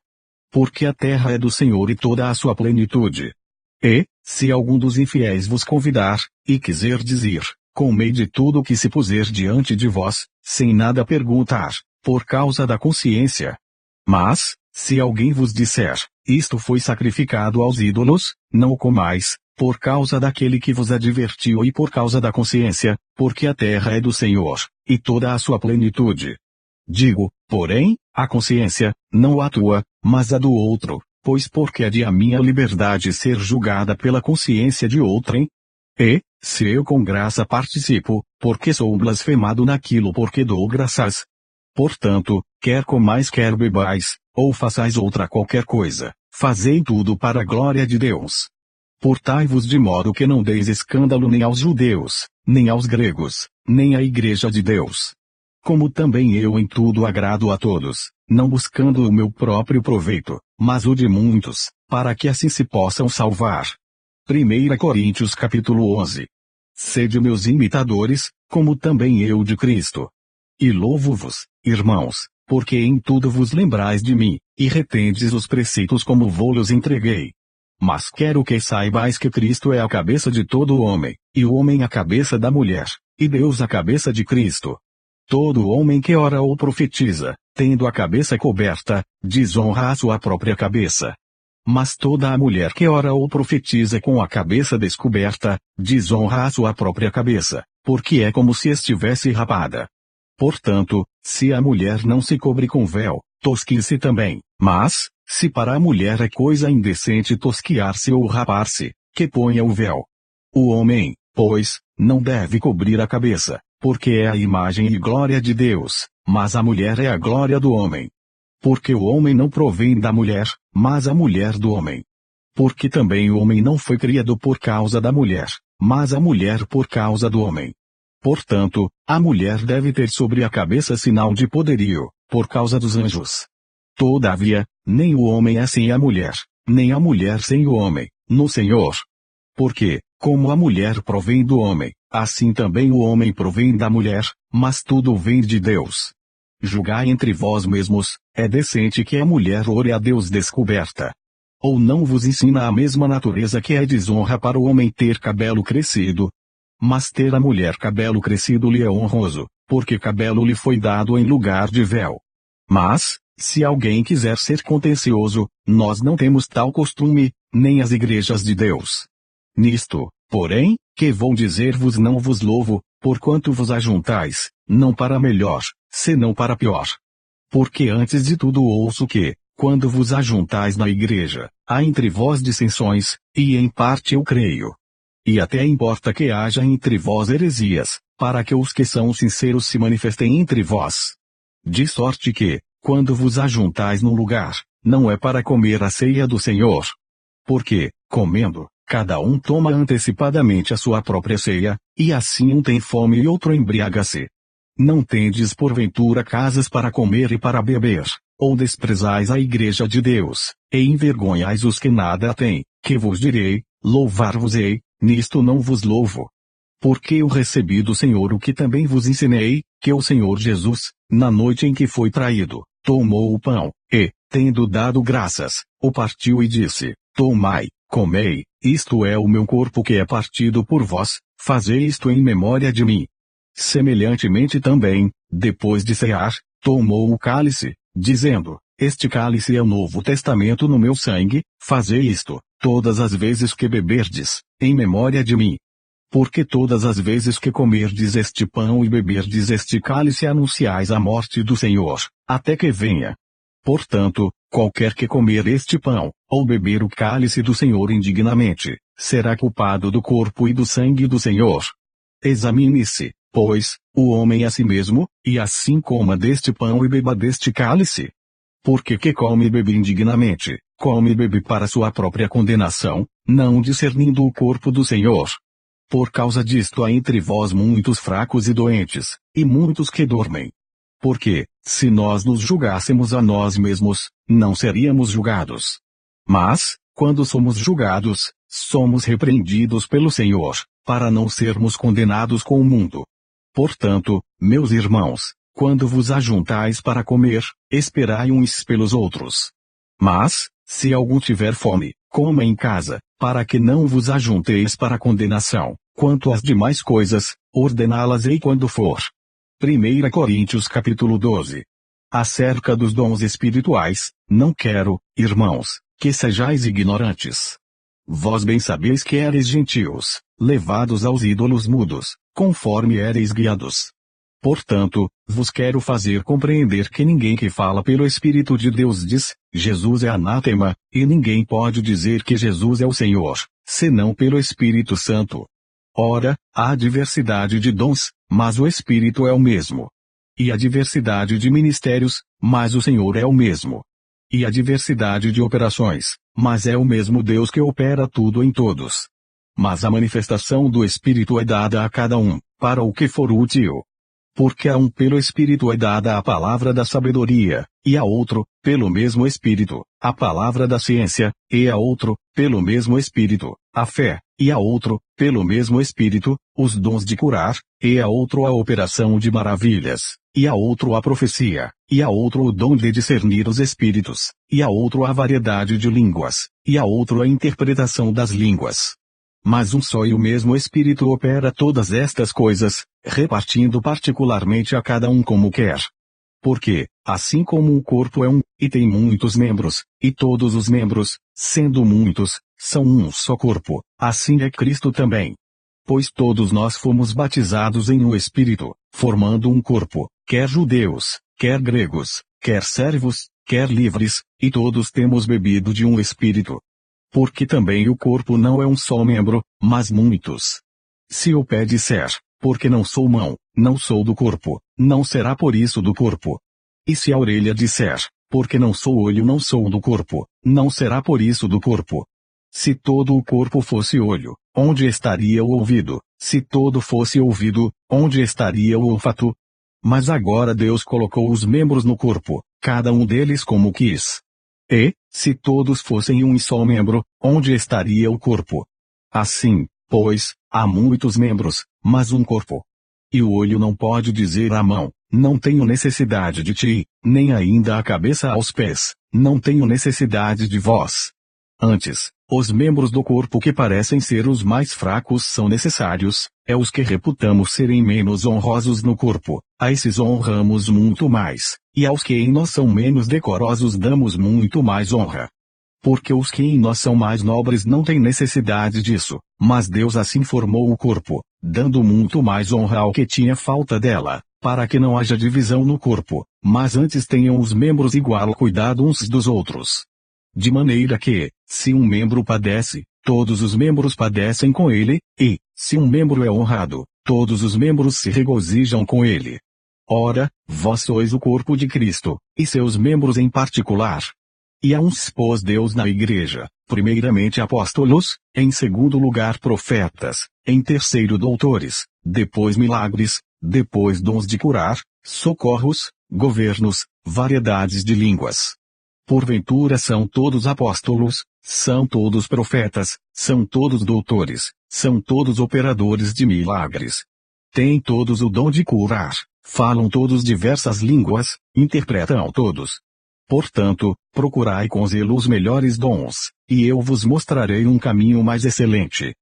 Speaker 1: Porque a terra é do Senhor e toda a sua plenitude. E, se algum dos infiéis vos convidar, e quiser dizer, comei de tudo o que se puser diante de vós, sem nada perguntar, por causa da consciência. Mas, se alguém vos disser, isto foi sacrificado aos ídolos, não o comais, por causa daquele que vos advertiu e por causa da consciência, porque a terra é do Senhor, e toda a sua plenitude. Digo, porém, a consciência, não a tua, mas a do outro, pois porque é de a minha liberdade ser julgada pela consciência de outrem? E, se eu com graça participo, porque sou blasfemado naquilo porque dou graças. Portanto, quer comais quer bebais, ou façais outra qualquer coisa, fazei tudo para a glória de Deus. Portai-vos de modo que não deis escândalo nem aos judeus, nem aos gregos, nem à igreja de Deus. Como também eu em tudo agrado a todos, não buscando o meu próprio proveito, mas o de muitos, para que assim se possam salvar. 1 Coríntios capítulo 11. Sede meus imitadores, como também eu de Cristo. E louvo-vos, irmãos, porque em tudo vos lembrais de mim, e retendes os preceitos como vou-los entreguei. Mas quero que saibais que Cristo é a cabeça de todo homem, e o homem a cabeça da mulher, e Deus a cabeça de Cristo. Todo homem que ora ou profetiza, tendo a cabeça coberta, desonra a sua própria cabeça. Mas toda a mulher que ora ou profetiza com a cabeça descoberta, desonra a sua própria cabeça, porque é como se estivesse rapada. Portanto, se a mulher não se cobre com véu, tosquie-se também, mas, se para a mulher é coisa indecente tosquiar-se ou rapar-se, que ponha o véu. O homem, pois, não deve cobrir a cabeça, porque é a imagem e glória de Deus, mas a mulher é a glória do homem. Porque o homem não provém da mulher, mas a mulher do homem. Porque também o homem não foi criado por causa da mulher, mas a mulher por causa do homem. Portanto, a mulher deve ter sobre a cabeça sinal de poderio, por causa dos anjos. Todavia, nem o homem é sem a mulher, nem a mulher sem o homem, no Senhor. Porque, como a mulher provém do homem, assim também o homem provém da mulher, mas tudo vem de Deus. Julgai entre vós mesmos, é decente que a mulher ore a Deus descoberta. Ou não vos ensina a mesma natureza que é desonra para o homem ter cabelo crescido? Mas ter a mulher cabelo crescido lhe é honroso, porque cabelo lhe foi dado em lugar de véu. Mas, se alguém quiser ser contencioso, nós não temos tal costume, nem as igrejas de Deus. Nisto, porém, que vou dizer-vos não vos louvo, porquanto vos ajuntais, não para melhor, senão para pior. Porque antes de tudo ouço que, quando vos ajuntais na igreja, há entre vós dissensões, e em parte eu creio. E até importa que haja entre vós heresias, para que os que são sinceros se manifestem entre vós. De sorte que, quando vos ajuntais num lugar, não é para comer a ceia do Senhor. Porque, comendo, cada um toma antecipadamente a sua própria ceia, e assim um tem fome e outro embriaga-se. Não tendes porventura casas para comer e para beber, ou desprezais a igreja de Deus, e envergonhais os que nada têm, que vos direi, louvar-vos-ei, nisto não vos louvo. Porque eu recebi do Senhor o que também vos ensinei, que o Senhor Jesus, na noite em que foi traído, tomou o pão, e, tendo dado graças, o partiu e disse, tomai, comei, isto é o meu corpo que é partido por vós, fazei isto em memória de mim. Semelhantemente também, depois de cear, tomou o cálice, dizendo, este cálice é o novo testamento no meu sangue, fazei isto, todas as vezes que beberdes, em memória de mim. Porque todas as vezes que comerdes este pão e beberdes este cálice anunciais a morte do Senhor, até que venha. Portanto, qualquer que comer este pão, ou beber o cálice do Senhor indignamente, será culpado do corpo e do sangue do Senhor. Examine-se, pois, o homem a si mesmo, e assim coma deste pão e beba deste cálice. Porque que come e bebe indignamente, come e bebe para sua própria condenação, não discernindo o corpo do Senhor. Por causa disto há entre vós muitos fracos e doentes, e muitos que dormem. Porque, se nós nos julgássemos a nós mesmos, não seríamos julgados. Mas, quando somos julgados, somos repreendidos pelo Senhor, para não sermos condenados com o mundo. Portanto, meus irmãos, quando vos ajuntais para comer, esperai uns pelos outros. Mas, se algum tiver fome, coma em casa, para que não vos ajunteis para condenação. Quanto às demais coisas, ordená-las-ei quando for. 1 Coríntios capítulo 12. Acerca dos dons espirituais, não quero, irmãos, que sejais ignorantes. Vós bem sabeis que éreis gentios, levados aos ídolos mudos, conforme éreis guiados. Portanto, vos quero fazer compreender que ninguém que fala pelo Espírito de Deus diz, Jesus é anátema, e ninguém pode dizer que Jesus é o Senhor, senão pelo Espírito Santo. Ora, há diversidade de dons, mas o Espírito é o mesmo. E a diversidade de ministérios, mas o Senhor é o mesmo. E a diversidade de operações, mas é o mesmo Deus que opera tudo em todos. Mas a manifestação do Espírito é dada a cada um, para o que for útil. Porque a um pelo Espírito é dada a palavra da sabedoria, e a outro, pelo mesmo Espírito, a palavra da ciência, e a outro, pelo mesmo Espírito, a fé, e a outro, pelo mesmo Espírito, os dons de curar, e a outro a operação de maravilhas, e a outro a profecia, e a outro o dom de discernir os espíritos, e a outro a variedade de línguas, e a outro a interpretação das línguas. Mas um só e o mesmo Espírito opera todas estas coisas, repartindo particularmente a cada um como quer. Porque, assim como o corpo é um, e tem muitos membros, e todos os membros, sendo muitos, são um só corpo, assim é Cristo também. Pois todos nós fomos batizados em um Espírito, formando um corpo, quer judeus, quer gregos, quer servos, quer livres, e todos temos bebido de um Espírito. Porque também o corpo não é um só membro, mas muitos. Se o pé disser, porque não sou mão, não sou do corpo, não será por isso do corpo. E se a orelha disser, porque não sou olho, não sou do corpo, não será por isso do corpo. Se todo o corpo fosse olho, onde estaria o ouvido? Se todo fosse ouvido, onde estaria o olfato? Mas agora Deus colocou os membros no corpo, cada um deles como quis. E, se todos fossem um só membro, onde estaria o corpo? Assim, pois, há muitos membros, mas um corpo. E o olho não pode dizer à mão, não tenho necessidade de ti, nem ainda a cabeça aos pés, não tenho necessidade de vós. Antes, os membros do corpo que parecem ser os mais fracos são necessários, os que reputamos serem menos honrosos no corpo, a esses honramos muito mais, e aos que em nós são menos decorosos damos muito mais honra. Porque os que em nós são mais nobres não têm necessidade disso, mas Deus assim formou o corpo, dando muito mais honra ao que tinha falta dela, para que não haja divisão no corpo, mas antes tenham os membros igual cuidado uns dos outros. De maneira que, se um membro padece, todos os membros padecem com ele, e, se um membro é honrado, todos os membros se regozijam com ele. Ora, vós sois o corpo de Cristo, e seus membros em particular. E a uns pôs Deus na igreja, primeiramente apóstolos, em segundo lugar profetas, em terceiro doutores, depois milagres, depois dons de curar, socorros, governos, variedades de línguas. Porventura são todos apóstolos, são todos profetas, são todos doutores, são todos operadores de milagres. Têm todos o dom de curar, falam todos diversas línguas, interpretam todos. Portanto, procurai com zelo os melhores dons, e eu vos mostrarei um caminho mais excelente.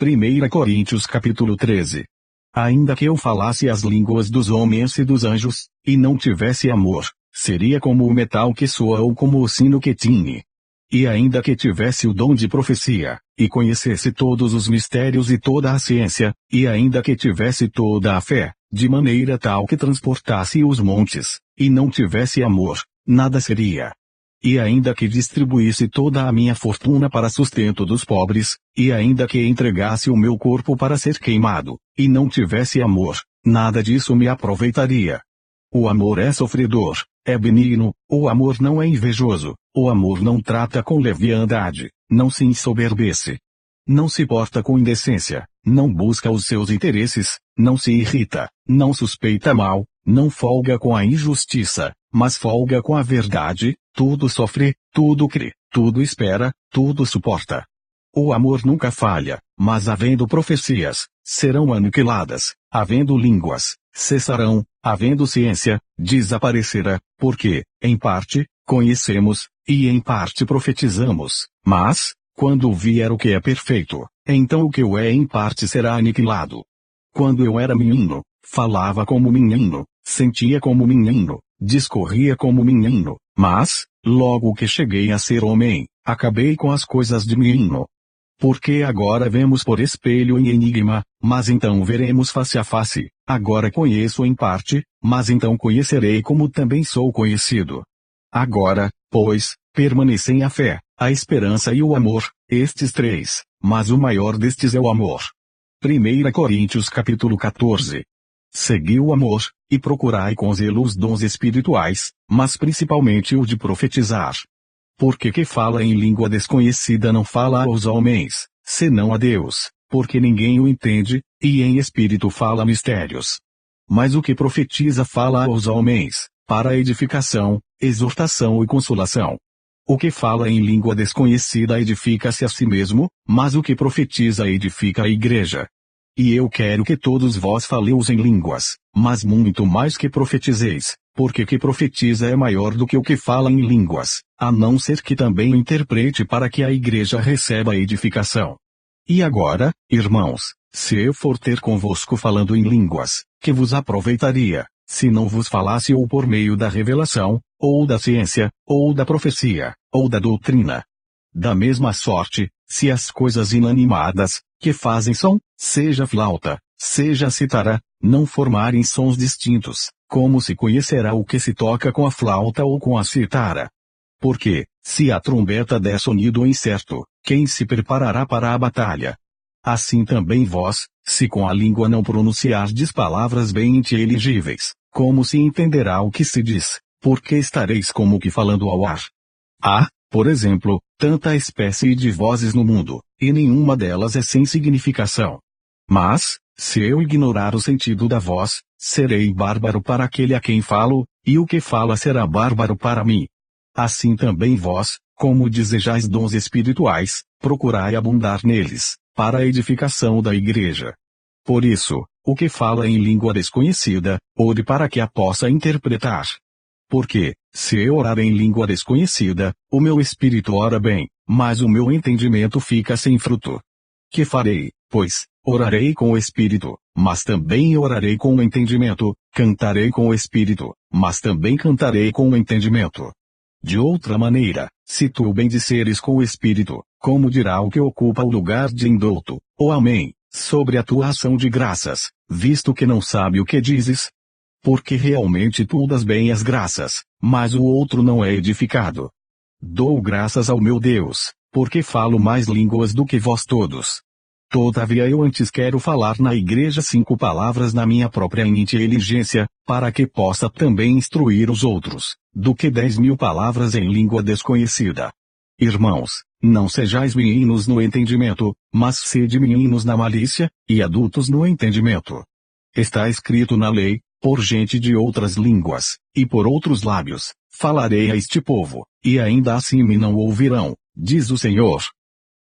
Speaker 1: 1 Coríntios capítulo 13. Ainda que eu falasse as línguas dos homens e dos anjos, e não tivesse amor, seria como o metal que soa ou como o sino que tine. E ainda que tivesse o dom de profecia, e conhecesse todos os mistérios e toda a ciência, e ainda que tivesse toda a fé, de maneira tal que transportasse os montes, e não tivesse amor, nada seria. e ainda que distribuísse toda a minha fortuna para sustento dos pobres, e ainda que entregasse o meu corpo para ser queimado, e não tivesse amor, nada disso me aproveitaria. O amor é sofredor, é benigno, o amor não é invejoso, o amor não trata com leviandade, não se ensoberbece. Não se porta com indecência, não busca os seus interesses, não se irrita, não suspeita mal, não folga com a injustiça, mas folga com a verdade, tudo sofre, tudo crê, tudo espera, tudo suporta. O amor nunca falha, mas havendo profecias, serão aniquiladas, havendo línguas, cessarão, havendo ciência, desaparecerá, porque, em parte, conhecemos, e em parte profetizamos, mas, quando vier o que é perfeito, então o que o é em parte será aniquilado. Quando eu era menino, falava como menino, sentia como menino, discorria como menino, mas, logo que cheguei a ser homem, acabei com as coisas de menino. Porque agora vemos por espelho em enigma, mas então veremos face a face, agora conheço em parte, mas então conhecerei como também sou conhecido. Agora, pois, permanecem a fé, a esperança e o amor, estes três, mas o maior destes é o amor. 1 Coríntios capítulo 14. Segui o amor, e procurai com zelo os dons espirituais, mas principalmente o de profetizar. Porque que fala em língua desconhecida não fala aos homens, senão a Deus, porque ninguém o entende, e em espírito fala mistérios. Mas o que profetiza fala aos homens, para edificação, exortação e consolação. O que fala em língua desconhecida edifica-se a si mesmo, mas o que profetiza edifica a igreja. E eu quero que todos vós faleis em línguas, mas muito mais que profetizeis, porque que profetiza é maior do que o que fala em línguas, a não ser que também interprete para que a igreja receba a edificação. E agora, irmãos, se eu for ter convosco falando em línguas, que vos aproveitaria, se não vos falasse ou por meio da revelação, ou da ciência, ou da profecia, ou da doutrina? Da mesma sorte, se as coisas inanimadas, que fazem som, seja flauta, seja cítara, não formarem sons distintos, como se conhecerá o que se toca com a flauta ou com a cítara? Porque, se a trombeta der sonido incerto, quem se preparará para a batalha? Assim também vós, se com a língua não pronunciardes palavras bem inteligíveis, como se entenderá o que se diz, porque estareis como que falando ao ar? Há, por exemplo, tanta espécie de vozes no mundo, e nenhuma delas é sem significação. Mas, se eu ignorar o sentido da voz, serei bárbaro para aquele a quem falo, e o que fala será bárbaro para mim. Assim também vós, como desejais dons espirituais, procurai abundar neles, para a edificação da igreja. Por isso, o que fala em língua desconhecida, ore para que a possa interpretar. Porque, se eu orar em língua desconhecida, o meu espírito ora bem, mas o meu entendimento fica sem fruto. Que farei, pois? Orarei com o espírito, mas também orarei com o entendimento, cantarei com o espírito, mas também cantarei com o entendimento. De outra maneira, se tu bendisseres com o espírito, como dirá o que ocupa o lugar de indulto, ou amém, sobre a tua ação de graças, visto que não sabe o que dizes? Porque realmente tu das bem as graças, mas o outro não é edificado. Dou graças ao meu Deus, porque falo mais línguas do que vós todos. Todavia eu antes quero falar na igreja 5 palavras na minha própria inteligência, para que possa também instruir os outros, do que 10.000 palavras em língua desconhecida. Irmãos, não sejais meninos no entendimento, mas sede meninos na malícia, e adultos no entendimento. Está escrito na lei, por gente de outras línguas, e por outros lábios, falarei a este povo, e ainda assim me não ouvirão, diz o Senhor.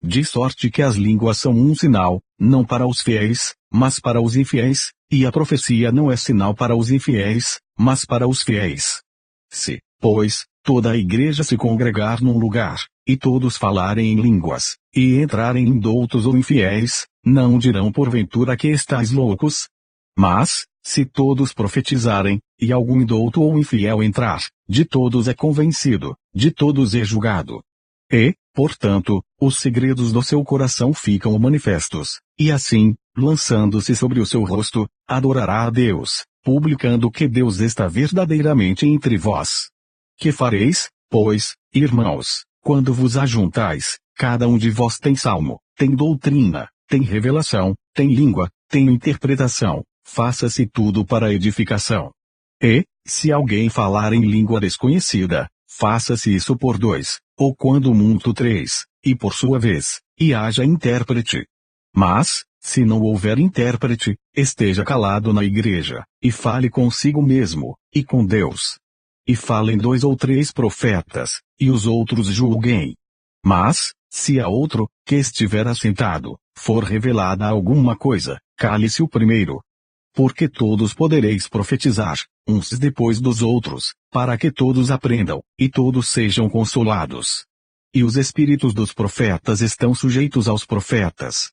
Speaker 1: De sorte que as línguas são um sinal, não para os fiéis, mas para os infiéis, e a profecia não é sinal para os infiéis, mas para os fiéis. Se, pois, toda a igreja se congregar num lugar, e todos falarem em línguas, e entrarem indoutos ou infiéis, não dirão porventura que estáis loucos? Mas, se todos profetizarem, e algum indouto ou infiel entrar, de todos é convencido, de todos é julgado. E, portanto, os segredos do seu coração ficam manifestos, e assim, lançando-se sobre o seu rosto, adorará a Deus, publicando que Deus está verdadeiramente entre vós. Que fareis? Pois, irmãos, quando vos ajuntais, cada um de vós tem salmo, tem doutrina, tem revelação, tem língua, tem interpretação, faça-se tudo para edificação. E, se alguém falar em língua desconhecida, faça-se isso por 2, ou quando muito 3, e por sua vez, e haja intérprete. Mas, se não houver intérprete, esteja calado na igreja, e fale consigo mesmo, e com Deus. E falem 2 ou 3 profetas, e os outros julguem. Mas, se a outro, que estiver assentado, for revelada alguma coisa, cale-se o primeiro. Porque todos podereis profetizar, uns depois dos outros, para que todos aprendam, e todos sejam consolados. E os espíritos dos profetas estão sujeitos aos profetas.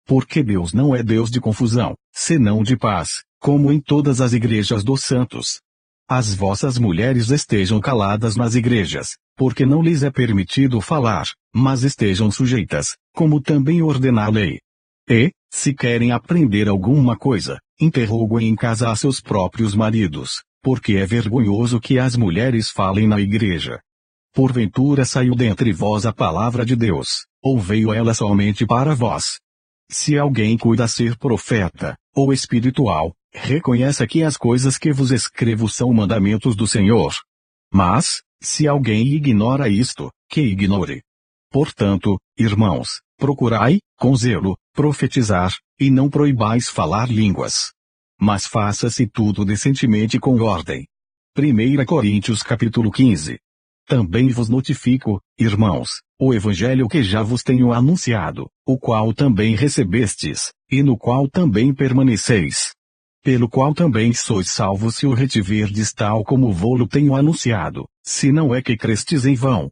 Speaker 1: Porque Deus não é Deus de confusão, senão de paz, como em todas as igrejas dos santos. As vossas mulheres estejam caladas nas igrejas, porque não lhes é permitido falar, mas estejam sujeitas, como também ordena a lei. E, se querem aprender alguma coisa, interroguem em casa a seus próprios maridos, porque é vergonhoso que as mulheres falem na igreja. Porventura saiu dentre vós a palavra de Deus, ou veio ela somente para vós? Se alguém cuida ser profeta, ou espiritual, reconheça que as coisas que vos escrevo são mandamentos do Senhor. Mas, se alguém ignora isto, que ignore. Portanto, irmãos, procurai, com zelo, profetizar, e não proibais falar línguas. Mas faça-se tudo decentemente com ordem. 1 Coríntios capítulo 15. Também vos notifico, irmãos, o evangelho que já vos tenho anunciado, o qual também recebestes, e no qual também permaneceis. Pelo qual também sois salvos se o retiverdes tal como vô-lo tenho anunciado, se não é que crestes em vão.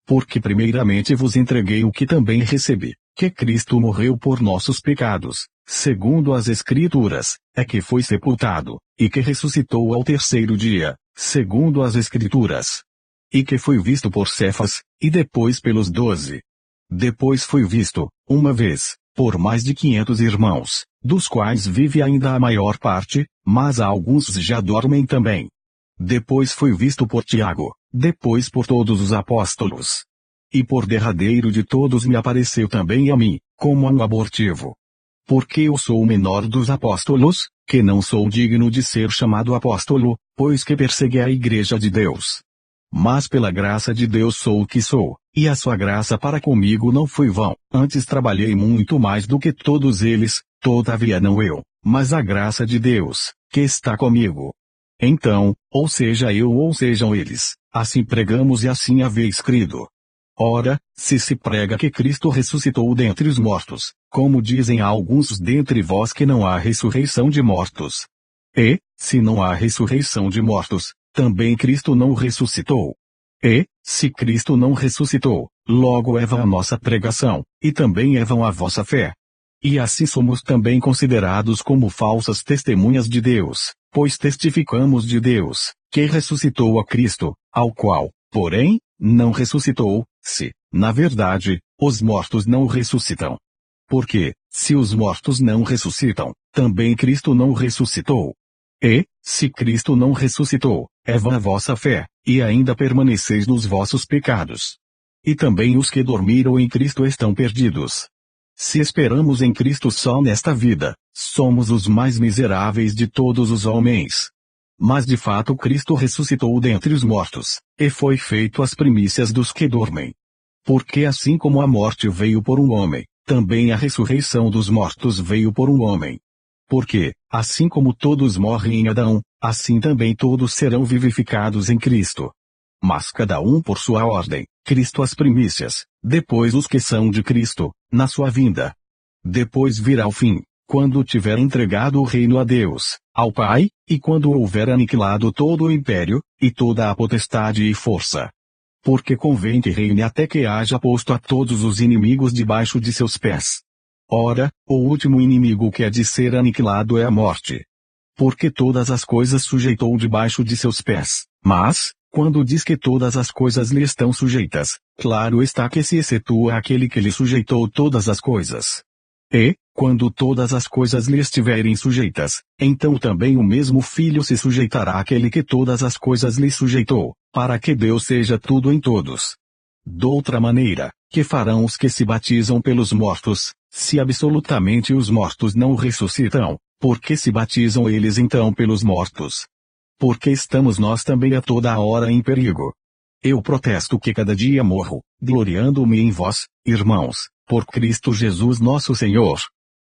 Speaker 1: Porque primeiramente vos entreguei o que também recebi, que Cristo morreu por nossos pecados, segundo as Escrituras, é que foi sepultado, e que ressuscitou ao 3º dia, segundo as Escrituras. E que foi visto por Cefas, e depois pelos 12. Depois foi visto, uma vez, por mais de 500 irmãos, dos quais vive ainda a maior parte, mas alguns já dormem também. Depois foi visto por Tiago, depois por todos os apóstolos. E por derradeiro de todos me apareceu também a mim, como a um abortivo. Porque eu sou o menor dos apóstolos, que não sou digno de ser chamado apóstolo, pois que persegui a igreja de Deus. Mas pela graça de Deus sou o que sou, e a sua graça para comigo não foi vão, antes trabalhei muito mais do que todos eles, todavia não eu, mas a graça de Deus, que está comigo. Então, ou seja eu ou sejam eles, assim pregamos e assim haveis crido. Ora, se prega que Cristo ressuscitou dentre os mortos, como dizem alguns dentre vós que não há ressurreição de mortos. E, se não há ressurreição de mortos, também Cristo não ressuscitou. E, se Cristo não ressuscitou, logo é vã a nossa pregação, e também é vã a vossa fé. E assim somos também considerados como falsas testemunhas de Deus, pois testificamos de Deus, que ressuscitou a Cristo, ao qual, porém, não ressuscitou, se, na verdade, os mortos não ressuscitam. Porque, se os mortos não ressuscitam, também Cristo não ressuscitou. E, se Cristo não ressuscitou, é vã a vossa fé, e ainda permaneceis nos vossos pecados. E também os que dormiram em Cristo estão perdidos. Se esperamos em Cristo só nesta vida, somos os mais miseráveis de todos os homens. Mas de fato Cristo ressuscitou dentre os mortos, e foi feito as primícias dos que dormem. Porque assim como a morte veio por um homem, também a ressurreição dos mortos veio por um homem. Porque, assim como todos morrem em Adão, assim também todos serão vivificados em Cristo. Mas cada um por sua ordem, Cristo as primícias, depois os que são de Cristo, na sua vinda. Depois virá o fim, quando tiver entregado o reino a Deus, ao Pai, e quando houver aniquilado todo o império, e toda a potestade e força. Porque convém que reine até que haja posto a todos os inimigos debaixo de seus pés. Ora, o último inimigo que há de ser aniquilado é a morte. Porque todas as coisas sujeitou debaixo de seus pés, mas, quando diz que todas as coisas lhe estão sujeitas, claro está que se excetua aquele que lhe sujeitou todas as coisas. E, quando todas as coisas lhe estiverem sujeitas, então também o mesmo Filho se sujeitará àquele que todas as coisas lhe sujeitou, para que Deus seja tudo em todos. Doutra maneira, que farão os que se batizam pelos mortos, se absolutamente os mortos não ressuscitam, por que se batizam eles então pelos mortos? Porque estamos nós também a toda a hora em perigo. Eu protesto que cada dia morro, gloriando-me em vós, irmãos, por Cristo Jesus nosso Senhor.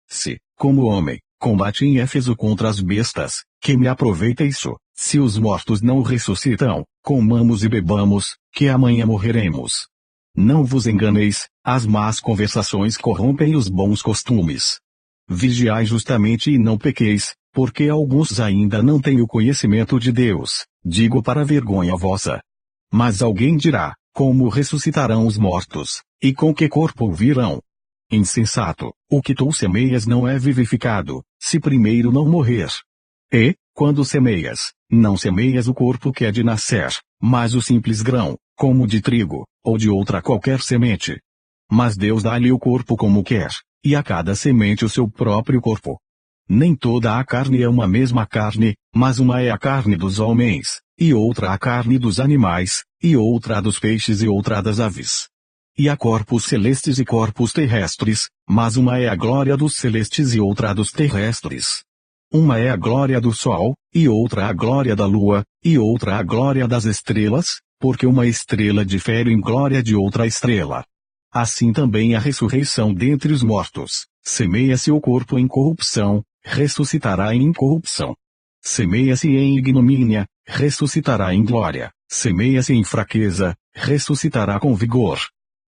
Speaker 1: Se, como homem, combate em Éfeso contra as bestas, que me aproveita isso, se os mortos não ressuscitam, comamos e bebamos, que amanhã morreremos. Não vos enganeis, as más conversações corrompem os bons costumes. Vigiai justamente e não pequeis, porque alguns ainda não têm o conhecimento de Deus, digo para vergonha vossa. Mas alguém dirá, como ressuscitarão os mortos, e com que corpo virão? Insensato, o que tu semeias não é vivificado, se primeiro não morrer. E, quando semeias, não semeias o corpo que é de nascer, mas o simples grão, como de trigo, ou de outra qualquer semente. Mas Deus dá-lhe o corpo como quer, e a cada semente o seu próprio corpo. Nem toda a carne é uma mesma carne, mas uma é a carne dos homens, e outra a carne dos animais, e outra a dos peixes e outra a das aves. E há corpos celestes e corpos terrestres, mas uma é a glória dos celestes e outra a dos terrestres. Uma é a glória do sol, e outra a glória da lua, e outra a glória das estrelas, porque uma estrela difere em glória de outra estrela. Assim também a ressurreição dentre os mortos, semeia-se o corpo em corrupção, ressuscitará em incorrupção. Semeia-se em ignomínia, ressuscitará em glória, semeia-se em fraqueza, ressuscitará com vigor.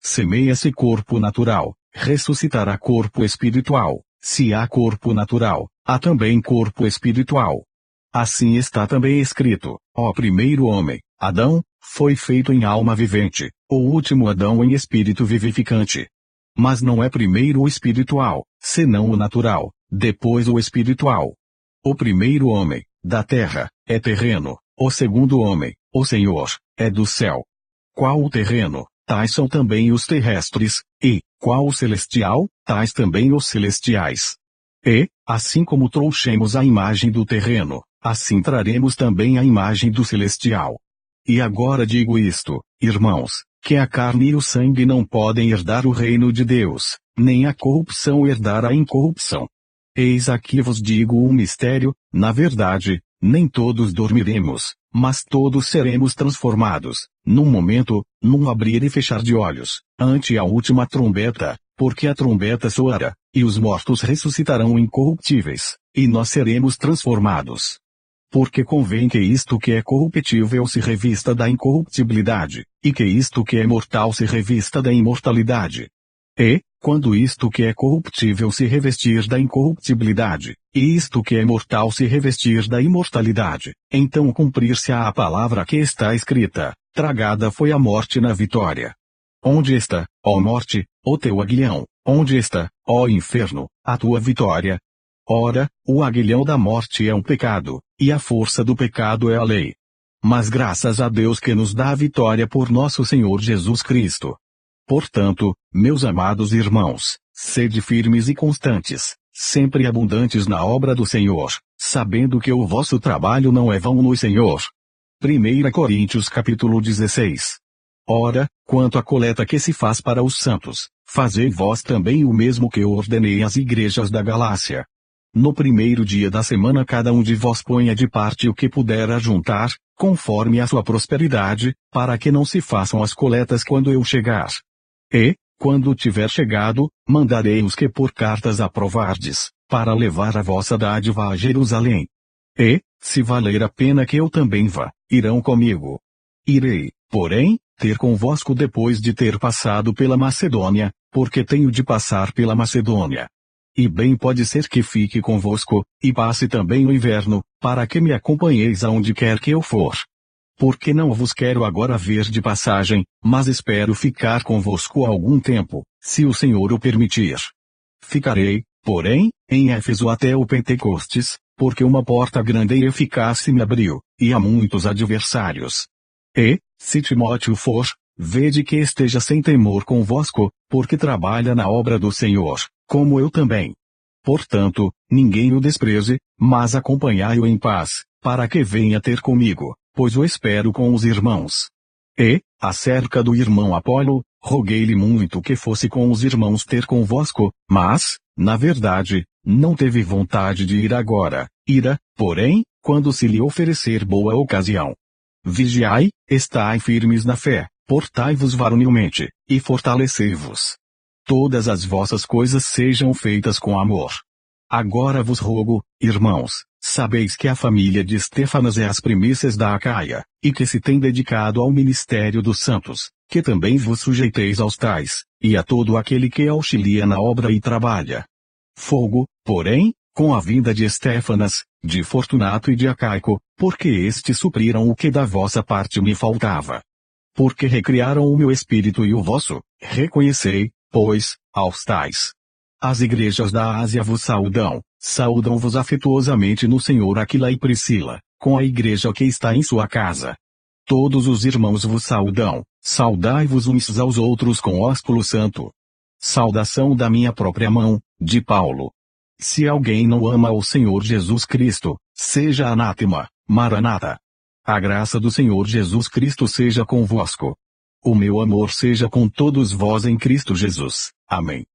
Speaker 1: Semeia-se corpo natural, ressuscitará corpo espiritual, se há corpo natural, há também corpo espiritual. Assim está também escrito, ó primeiro homem, Adão, foi feito em alma vivente, o último Adão em espírito vivificante. Mas não é primeiro o espiritual, senão o natural, depois o espiritual. O primeiro homem, da terra, é terreno, o segundo homem, o Senhor, é do céu. Qual o terreno, tais são também os terrestres, e, qual o celestial, tais também os celestiais. E, assim como trouxemos a imagem do terreno, assim traremos também a imagem do celestial. E agora digo isto, irmãos, que a carne e o sangue não podem herdar o reino de Deus, nem a corrupção herdar a incorrupção. Eis aqui vos digo um mistério, na verdade, nem todos dormiremos, mas todos seremos transformados, num momento, num abrir e fechar de olhos, ante a última trombeta, porque a trombeta soará, e os mortos ressuscitarão incorruptíveis, e nós seremos transformados. Porque convém que isto que é corruptível se revista da incorruptibilidade, e que isto que é mortal se revista da imortalidade. E, quando isto que é corruptível se revestir da incorruptibilidade, e isto que é mortal se revestir da imortalidade, então cumprir-se-á a palavra que está escrita, tragada foi a morte na vitória. Onde está, ó morte, o teu aguilhão? Onde está, ó inferno, a tua vitória? Ora, o aguilhão da morte é um pecado, e a força do pecado é a lei. Mas graças a Deus que nos dá a vitória por nosso Senhor Jesus Cristo. Portanto, meus amados irmãos, sede firmes e constantes, sempre abundantes na obra do Senhor, sabendo que o vosso trabalho não é vão no Senhor. 1 Coríntios capítulo 16. Ora, quanto à coleta que se faz para os santos, fazei vós também o mesmo que eu ordenei às igrejas da Galácia. No primeiro dia da semana cada um de vós ponha de parte o que puder ajuntar, conforme a sua prosperidade, para que não se façam as coletas quando eu chegar. E, quando tiver chegado, mandarei os que por cartas aprovardes, para levar a vossa dádiva a Jerusalém. E, se valer a pena que eu também vá, irão comigo. Irei, porém, ter convosco depois de ter passado pela Macedônia, porque tenho de passar pela Macedônia. E bem pode ser que fique convosco, e passe também o inverno, para que me acompanheis aonde quer que eu for. Porque não vos quero agora ver de passagem, mas espero ficar convosco algum tempo, se o Senhor o permitir. Ficarei, porém, em Éfeso até o Pentecostes, porque uma porta grande e eficaz se me abriu, e há muitos adversários. E, se Timóteo for, vede que esteja sem temor convosco, porque trabalha na obra do Senhor, como eu também. Portanto, ninguém o despreze, mas acompanhai-o em paz, para que venha ter comigo, pois o espero com os irmãos. E, acerca do irmão Apolo, roguei-lhe muito que fosse com os irmãos ter convosco, mas, na verdade, não teve vontade de ir agora, irá, porém, quando se lhe oferecer boa ocasião. Vigiai, estai firmes na fé, portai-vos varonilmente, e fortalecei-vos. Todas as vossas coisas sejam feitas com amor. Agora vos rogo, irmãos, sabeis que a família de Estéfanas é as primícias da Acaia, e que se tem dedicado ao ministério dos santos, que também vos sujeiteis aos tais, e a todo aquele que auxilia na obra e trabalha. Fogo, porém, com a vinda de Estéfanas, de Fortunato e de Acaico, porque estes supriram o que da vossa parte me faltava. Porque recriaram o meu espírito e o vosso, reconhecei, pois, aos tais. As igrejas da Ásia vos saúdam-vos afetuosamente no Senhor Aquila e Priscila, com a igreja que está em sua casa. Todos os irmãos vos saudam, saudai-vos uns aos outros com ósculo santo. Saudação da minha própria mão, de Paulo. Se alguém não ama o Senhor Jesus Cristo, seja anátema, Maranata. A graça do Senhor Jesus Cristo seja convosco. O meu amor seja com todos vós em Cristo Jesus. Amém.